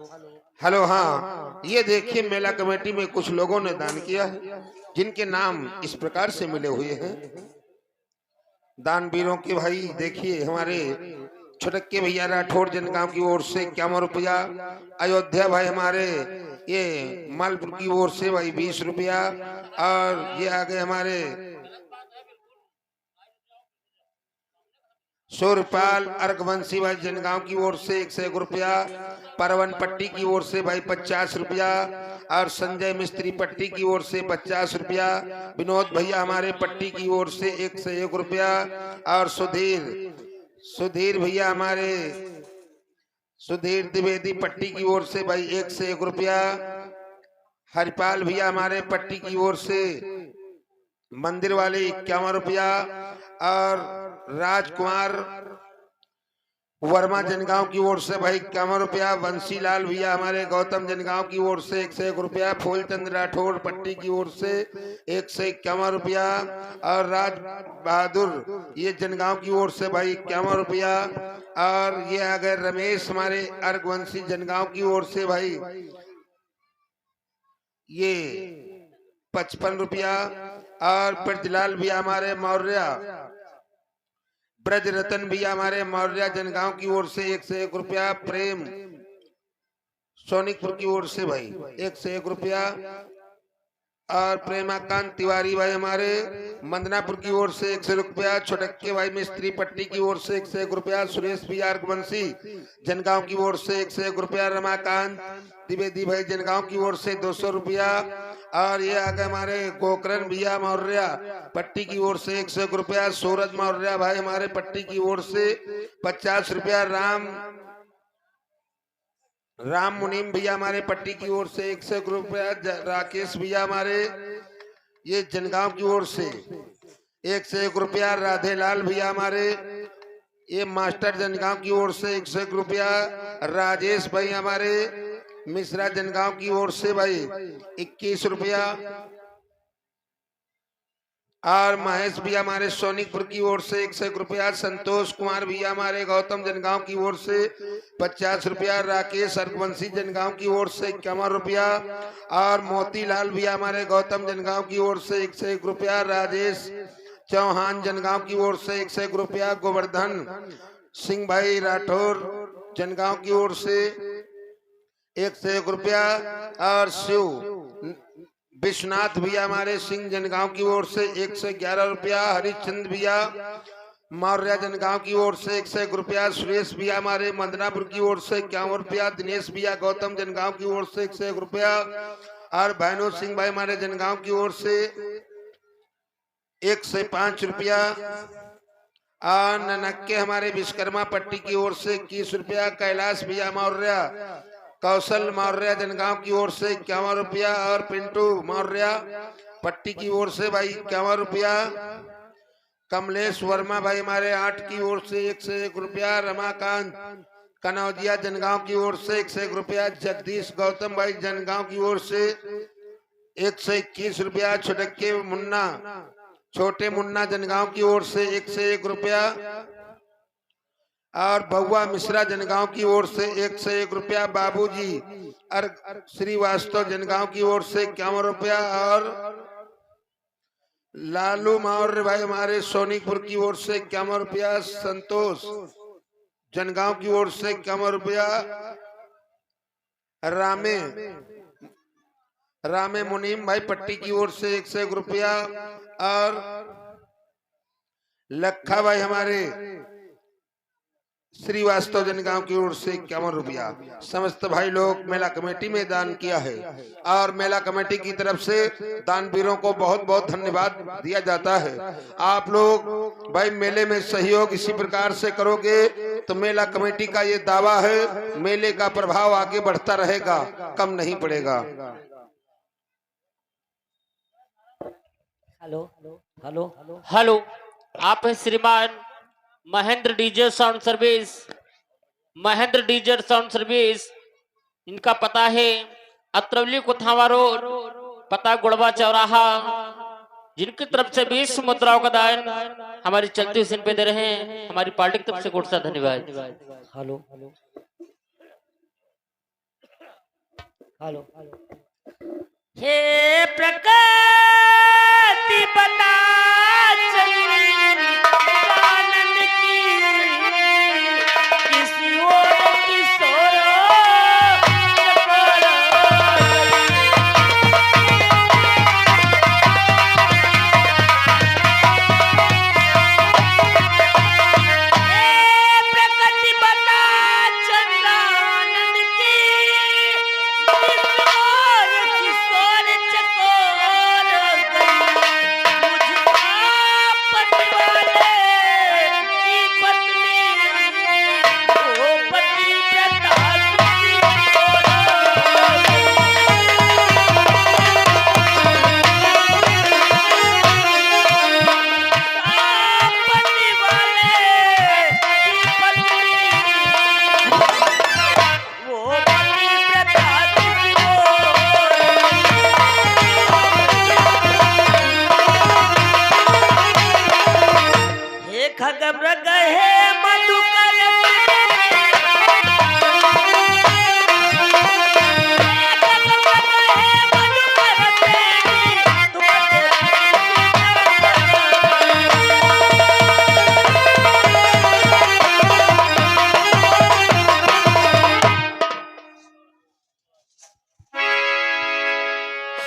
Hello. हाँ, ये देखिए मेला कमेटी में कुछ लोगों ने दान किया है, जिनके नाम इस प्रकार से मिले हुए हैं। दानवीरों के भाई देखिए, हमारे छुटक्के भैया राठौर जनगांव की ओर से 51 रुपया, अयोध्या भाई हमारे ये मालपुर की ओर से भाई 20 रुपया, और ये आ गए हमारे सूरपाल अर्घवंशी भाई जनगांव की ओर से 101 रुपया, परवन पट्टी की ओर से भाई 50 रुपया, और संजय मिस्त्री पट्टी की ओर से 50 रुपया, विनोद भैया हमारे पट्टी की ओर से 101 रुपया, और सुधीर भैया हमारे सुधीर द्विवेदी पट्टी की ओर से भाई 101 रुपया, हरिपाल भैया हमारे पट्टी की ओर से मंदिर वाले 51 रुपया, और राजकुमार वर्मा जनगांव की ओर से भाई 51 रुपया, बंसीलाल भैया हमारे गौतम जनगांव की ओर से 101 रुपया, फूलचंद राठौर पट्टी की ओर से 151 रुपया, और राज बहादुर ये जनगांव की ओर से भाई 51 रुपया, और ये आ गए रमेश हमारे अर्घवंशी जनगांव की ओर से भाई ये 55 रुपया, और ब्रजलाल भी हमारे मौर्य, ब्रज रतन भी हमारे मौर्य जनगांव की ओर से 101 रुपया, प्रेम सोनिकपुर की ओर से भाई 101 रुपया, और प्रेमाकांत तिवारी भाई हमारे मंदनापुर की ओर से 100 रुपया, छुटक्के भाई मिस्त्री पट्टी की ओर से 101 रुपया, सुरेश भी अर्घवंशी जनगांव की ओर से 101 रुपया, रमाकांत द्विवेदी भाई जनगांव की ओर से 200 रुपया, और ये आ गए हमारे गोकरण भैया मौर्य पट्टी की ओर से 101 रुपया, सूरज मौर्य भाई हमारे पट्टी की ओर से 50 रुपया, राम मुनीम भैया हमारे पट्टी की ओर से 101 रुपया, राकेश भैया हमारे ये जनगांव की ओर से 101 रुपया, राधेलाल भैया हमारे ये मास्टर जनगांव की ओर से 101 रुपया, राजेश भाई हमारे मिश्रा जनगांव की ओर से भाई 21 रुपया, और महेश भैया हमारे सोनिकपुर की ओर से 101 रुपया, संतोष कुमार भैया हमारे गौतम जनगांव की ओर से 50 रुपया, राकेश अर्घवंशी जनगांव की ओर से 51 रुपया, और मोतीलाल भैया हमारे गौतम जनगांव की ओर से 101 रुपया, राजेश चौहान जनगांव की ओर से 101 रुपया, गोवर्धन सिंह भाई राठौर जनगांव की ओर से 101 रुपया, और शिव विश्वनाथ भैया हमारे सिंह जनगांव की ओर से 111 रुपया, हरिश्चंद्र भैया मौर्य जनगांव की ओर से 101 रुपया, सुरेश भैया हमारे मंदनापुर की ओर से 51 रुपया, दिनेश भैया गौतम जनगांव की ओर से 101 रुपया, और भैनो सिंह भाई हमारे जनगांव की ओर से 105 रुपया, और ननक्के हमारे विश्वकर्मा पट्टी की ओर से 21 रुपया, कैलाश भैया मौर्य कौशल मौर्य जनगांव की ओर से 51 रुपया, और पिंटू मौर्य पट्टी की ओर से भाई 51 रुपया, कमलेश वर्मा भाई हमारे 8 की ओर से 101 रुपया, रमाकांत कनौजिया जनगांव की ओर से 101 रुपया, जगदीश गौतम भाई जनगांव की ओर से 121 रुपया, छुटक्के छोटे मुन्ना जनगांव की ओर से 101 रुपया, और बउआ मिश्रा जनगांव की ओर से 101 रुपया, बाबूजी श्रीवास्तव जनगांव की ओर से 51 रुपया, और लालू मौर्य भाई हमारे सोनीपुर की ओर से 51 रुपया, संतोष जनगांव की ओर से 51 रुपया, रामे मुनीम भाई पट्टी की ओर से 101 रुपया, और लखा भाई हमारे श्रीवास्तव जनगांव की ओर से 51 रुपया समस्त भाई लोग मेला कमेटी में दान किया है, और मेला कमेटी की तरफ से दानवीरों को बहुत बहुत धन्यवाद दिया जाता है। आप लोग भाई मेले में सहयोग इसी प्रकार से करोगे तो मेला कमेटी का ये दावा है, मेले का प्रभाव आगे बढ़ता रहेगा, कम नहीं पड़ेगा। हेलो हेलो हेलो, आप हैं श्रीमान Mahendra DJ sound service, Mahendra DJ sound service, इनका पता है अत्रवली कोथावा रोड, पता गुड़वा चौराहा, जिनकी तरफ से 20 मुद्राओं का दान हमारी चलती हुई पे दे रहे हैं। हमारी पार्टी की तरफ से कोट सा धन्यवाद। हेलो हेलो हे प्रकृति बता चली आनंद की किसी और की सोरो प्रकृति बता चला आनंद की किशोर चकोर गई मुझका पतिवाले की पत्नी वो पति प्रथा सुखी पतिवाले की पत्नी वो पति प्रथा सुखी हे खगमृग हे मधुकर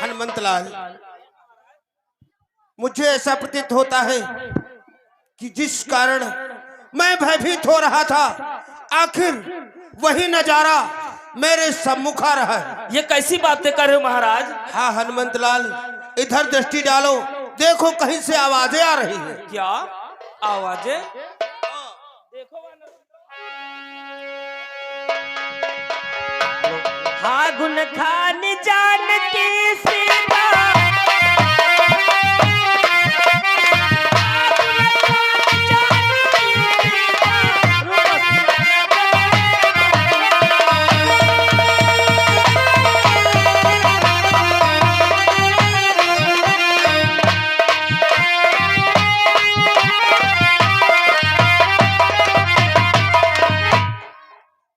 हनुमंतलाल, मुझे ऐसा प्रतीत होता है कि जिस कारण मैं भयभीत हो रहा था, आखिर वही नजारा मेरे सम्मुख आ रहा है। ये कैसी बातें कर रहे हो महाराज? हाँ हनुमंतलाल, इधर दृष्टि डालो, देखो कहीं से आवाजें आ रही हैं। क्या आवाजें? हाँ गुन खान जानकी सीता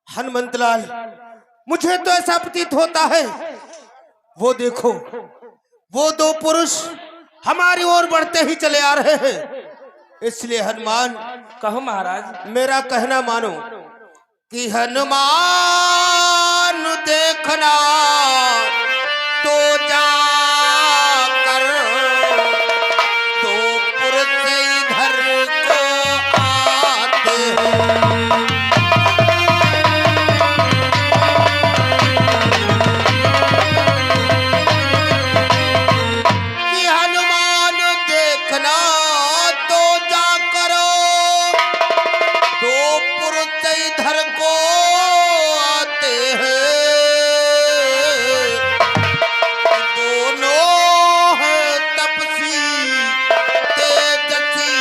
हनुमंतलाल, मुझे तो ऐसा प्रतीत होता है, वो देखो, वो दो पुरुष हमारी ओर बढ़ते ही चले आ रहे हैं। इसलिए हनुमान, कहो महाराज। मेरा कहना मानो कि हनुमान देखना तो जाकर दो पुरुष इधर को आते हैं। कि हनुमान देखना तो जाकर दो पुरुष इधर को आते हैं। दोनों हैं तपसी तेजसी,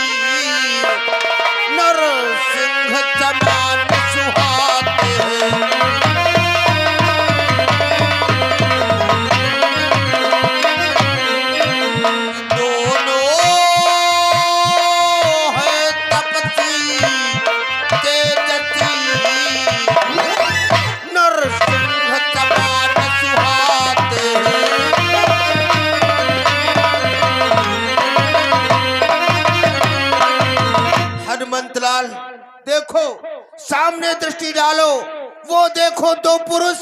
नरसिंह समान सुहाते हैं। दोनों हैं तपसी तेजसी, नरसिंह समान सुहाते हैं। हनुमंतलाल, देखो सामने दृष्टि डालो, वो देखो दो पुरुष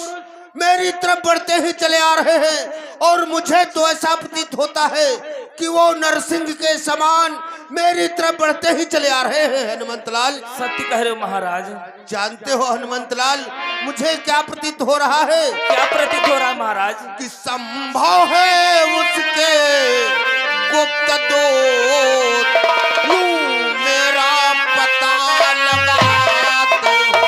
मेरी तरफ बढ़ते ही चले आ रहे हैं और मुझे तो ऐसा प्रतीत होता है कि वो नरसिंह के समान मेरी तरफ बढ़ते ही चले आ रहे हैं। हनुमंतलाल, सत्य कह रहे हो महाराज। जानते हो हनुमंतलाल, मुझे क्या प्रतीत हो रहा है? क्या प्रतीत हो रहा है महाराज? कि संभव है उसके गुप्त दोस्त यूं मेरा पता लगाते हो।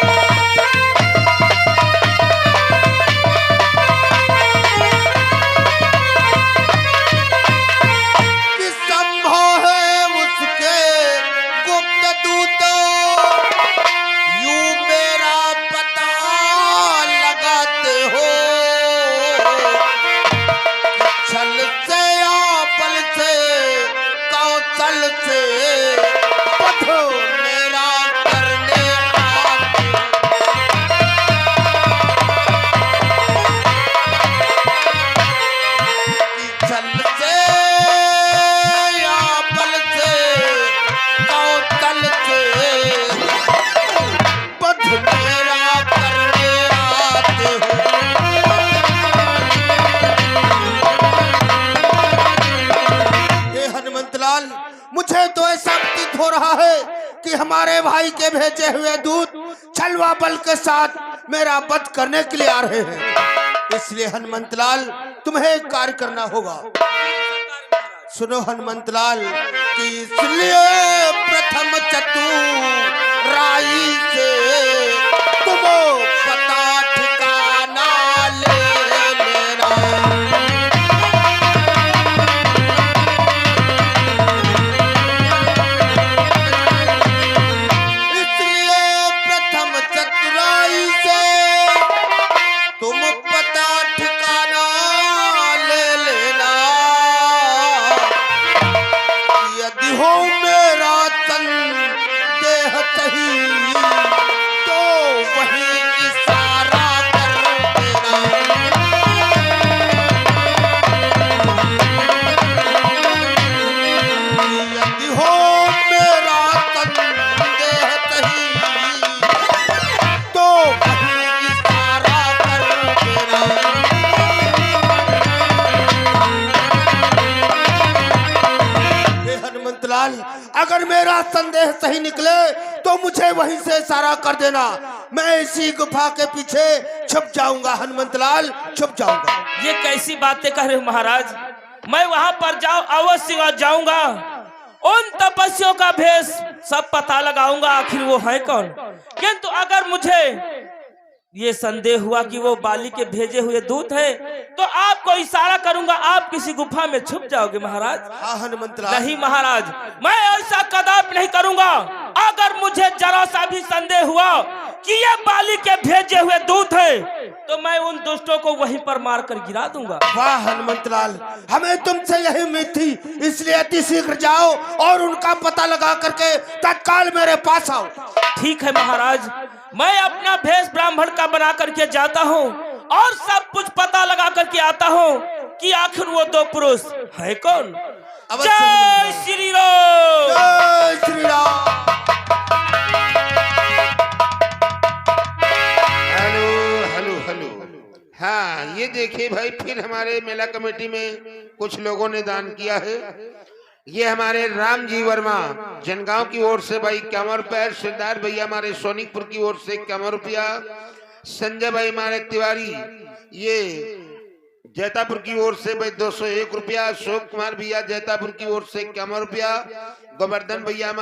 कि संभव है उसके गुप्त दूतों यूं मेरा पता लगाते हो। छल से या पल से कौशल से हमारे भाई के भेजे हुए दूत छलवा बल के साथ मेरा वध करने के लिए आ रहे हैं। इसलिए हनुमंत लाल तुम्हें एक कार्य करना होगा। सुनो हनुमंत लाल कि इसलिए प्रथम चतुराई से तुम पता ठिकाना ले लेना। अगर मेरा संदेह सही निकले तो मुझे वहीं से इशारा कर देना। मैं इसी गुफा के पीछे छुप जाऊंगा। हनुमंत लाल छुप जाऊंगा। ये कैसी बातें कह रहे हो महाराज? मैं वहां पर अवश्य जाऊंगा। उन तपस्वियों का भेष सब पता लगाऊंगा, आखिर वो है कौन। किंतु अगर मुझे ये संदेह हुआ कि वो बाली के भेजे हुए दूत है तो आपको इशारा करूंगा, आप किसी गुफा में छुप जाओगे महाराज। हाँ हनुमंत लाल। नहीं महाराज, मैं ऐसा कदापि नहीं करूंगा। अगर मुझे जरा सा भी संदेह हुआ कि ये बाली के भेजे हुए दूत है तो मैं उन दुष्टों को वहीं पर मार कर गिरा दूंगा। वाह हनुमंत लाल, हमें तुमसे यही उम्मीद थी। इसलिए अति शीघ्र जाओ और उनका पता लगा करके तत्काल मेरे पास आओ। ठीक है महाराज, मैं अपना भेष ब्राह्मण का बना करके जाता हूँ और सब कुछ पता लगा करके आता हूँ कि आखिर वो दो पुरुष है कौन। जय श्री राम। जय Shri Ram. Hello hello hello. हाँ ये देखिए भाई, फिर हमारे मेला कमेटी में कुछ लोगों ने दान किया है। ये हमारे राम जी वर्मा जनगांव की ओर से भाई 51 रुपया, सिद्धार्थ भैया हमारे सोनिकपुर की ओर से 51 रुपया, संजय भाई हमारे तिवारी ये जैतापुर की ओर से भाई 201 रुपया, अशोक कुमार भैया जैतापुर की ओर से 51 रुपया, गोवर्धन भैया हमारे